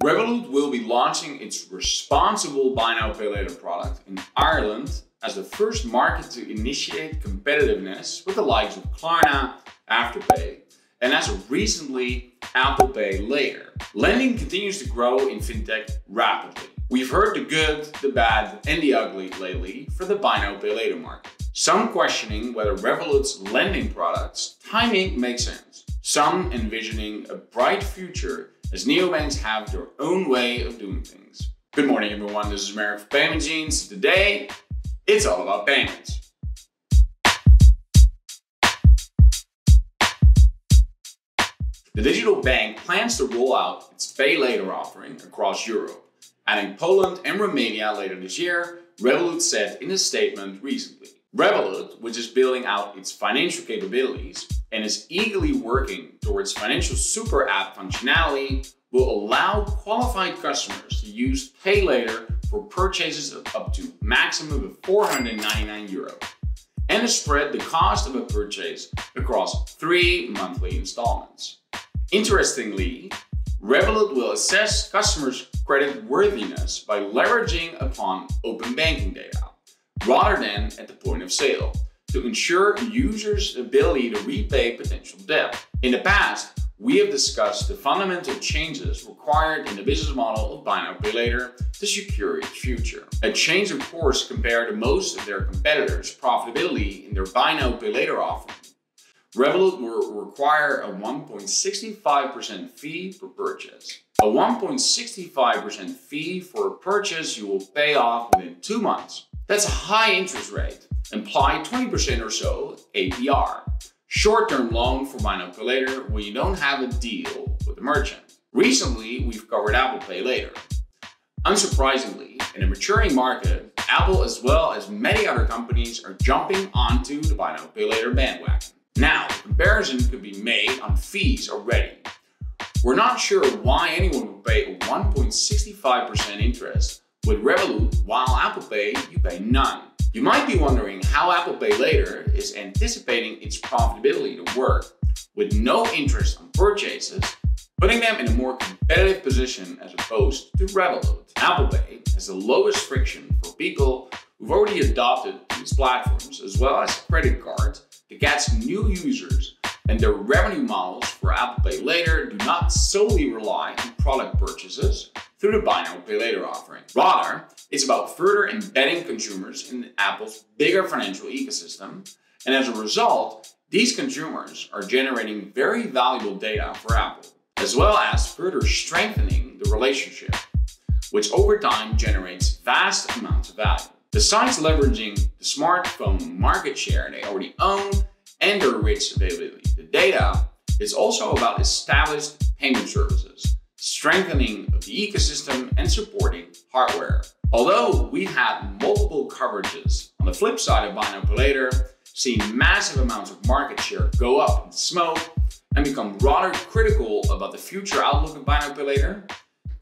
Revolut will be launching its responsible Buy Now Pay Later product in Ireland as the first market to initiate competitiveness with the likes of Klarna, Afterpay, and as of recently, ApplePay Later. Lending continues to grow in fintech rapidly. We've heard the good, the bad, and the ugly lately for the Buy Now Pay Later market. Some questioning whether Revolut's lending products timing makes sense. Some envisioning a bright future as neobanks have their own way of doing things. Good morning, everyone. This is Merrick for Payment Genes. Today, it's all about payments. The digital bank plans to roll out its Pay Later offering across Europe, adding Poland and Romania later this year, Revolut said in a statement recently. Revolut, which is building out its financial capabilities and is eagerly working towards financial super app functionality, will allow qualified customers to use Pay Later for purchases of up to maximum of €499 and to spread the cost of a purchase across 3 monthly installments. Interestingly, Revolut will assess customers' credit worthiness by leveraging upon open banking data, rather than at the point of sale, to ensure users' ability to repay potential debt. In the past, we have discussed the fundamental changes required in the business model of Buy Now Pay Later to secure its future. A change of course compared to most of their competitors' profitability in their Buy Now Pay Later offering. Revolut will require a 1.65% fee per purchase. A 1.65% fee for a purchase you will pay off within 2 months. That's a high interest rate, implied 20% or so APR. Short-term loan for Buy Now Pay Later when you don't have a deal with the merchant. Recently, we've covered ApplePay Later. Unsurprisingly, in a maturing market, Apple as well as many other companies are jumping onto the Buy Now Pay Later bandwagon. Now, the comparison could be made on fees already. We're not sure why anyone would pay a 1.65% interest with Revolut while ApplePay you pay none. You might be wondering how ApplePay Later is anticipating its profitability to work with no interest on purchases, putting them in a more competitive position as opposed to Revolut. ApplePay has the lowest friction for people who've already adopted these platforms, as well as a credit card that gets new users, and their revenue models for ApplePay Later do not solely rely on product purchases through the Buy Now Pay Later offering. Rather, it's about further embedding consumers in Apple's bigger financial ecosystem, and as a result, these consumers are generating very valuable data for Apple, as well as further strengthening the relationship, which over time generates vast amounts of value. Besides leveraging the smartphone market share they already own and their rich availability to data, it's also about established payment services, strengthening of the ecosystem and supporting hardware. Although we've had multiple coverages on the flip side of Buy Now Pay Later, seeing massive amounts of market share go up in smoke and become rather critical about the future outlook of Buy Now Pay Later,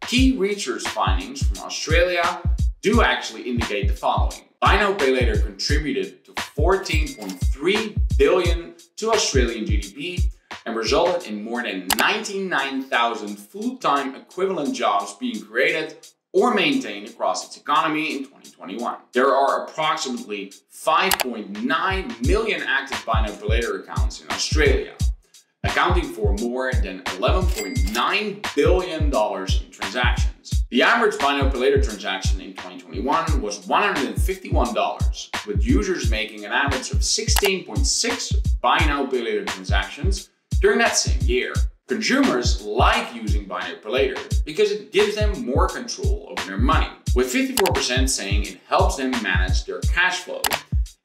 key research findings from Australia do actually indicate the following. Buy Now Pay Later contributed to 14.3 billion to Australian GDP and resulted in more than 99,000 full-time equivalent jobs being created or maintained across its economy in 2021. There are approximately 5.9 million active Buy Now Pay Later accounts in Australia, accounting for more than $11.9 billion in transactions. The average Buy Now Pay Later transaction in 2021 was $151, with users making an average of 16.6 Buy Now Pay Later transactions during that same year. Consumers like using Buy Now Pay Later because it gives them more control over their money, with 54% saying it helps them manage their cash flow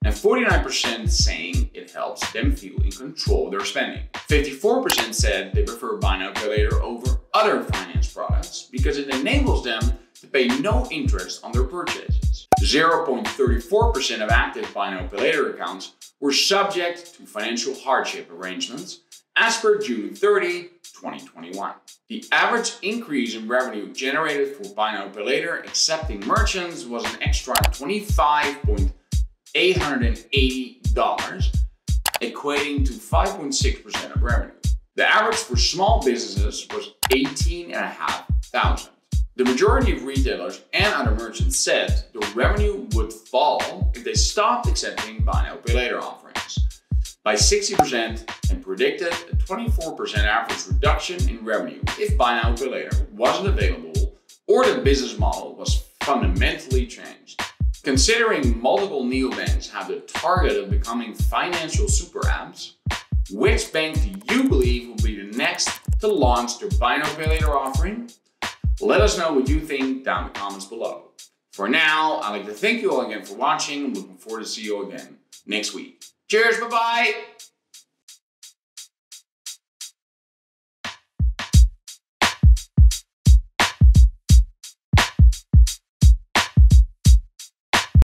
and 49% saying it helps them feel in control of their spending. 54% said they prefer Buy Now Pay Later over other finance products because it enables them to pay no interest on their purchases. 0.34% of active Buy Now Pay Later accounts were subject to financial hardship arrangements as per June 30, 2021. The average increase in revenue generated for Buy Now Pay Later accepting merchants was an extra $25.880, equating to 5.6% of revenue. The average for small businesses was $18,500. The majority of retailers and other merchants said the revenue would fall if they stopped accepting buy now pay later offerings by 60% and predicted a 24% average reduction in revenue if buy now pay later wasn't available or the business model was fundamentally changed. Considering multiple neobanks have the target of becoming financial super apps, which bank do you believe will be the next to launch their buy now pay later offering? Let us know what you think down in the comments below. For now, I'd like to thank you all again for watching. I'm looking forward to see you again next week. Cheers, bye-bye!